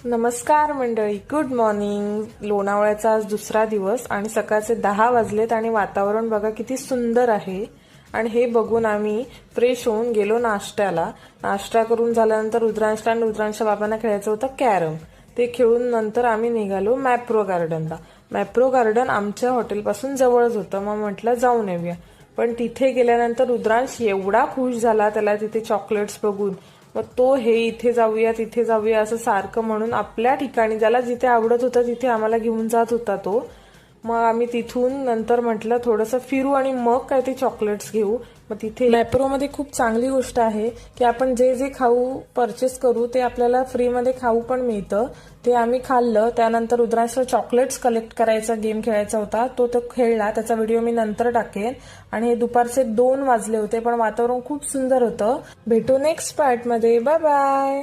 नमस्कार मंडळी, good morning. लोणावळ्याचा आज दुसरा दिवस आणि सकाळचे 10 वाजलेत आणि वातावरण बघा किती सुंदर आहे. आणि हे बघून आम्ही फ्रेश होऊन गेलो नाश्त्याला. नाश्ता करून झाल्यानंतर रुद्रांशच्या बाबांना खेळायचं होतं कॅरम. ते खेळून नंतर आम्ही निघालो मॅप्रो गार्डनला. मॅप्रो गार्डन आमच्या हॉटेलपासून जवळच होतं, मग म्हटलं जाऊन येऊया. पण तिथे गेल्यानंतर रुद्रांश एवढा खुश झाला त्याला तिथे चॉकलेट्स बघून. मग तो हे इथे जाऊया तिथे जाऊया असं सारखं म्हणून आपल्या ठिकाणी ज्याला जिथे आवडत होतं तिथे आम्हाला घेऊन जात होता तो. मग आम्ही तिथून नंतर म्हटलं थोडंसं फिरू आणि मग काय ते चॉकलेट्स घेऊ. मग तिथे मॅप्रोमध्ये खूप चांगली गोष्ट आहे की आपण जे जे खाऊ परचेस करू ते आपल्याला फ्रीमध्ये खाऊ पण मिळतं. ते आम्ही खाल्लं. त्यानंतर रुद्रांशला चॉकलेट्स कलेक्ट करायचा गेम खेळायचा होता, तो खेळला. त्याचा व्हिडिओ मी नंतर टाकेन. आणि हे दुपारचे 2 वाजले होते पण वातावरण खूप सुंदर होतं. भेटू नेक्स्ट पार्टमध्ये. Bye bye.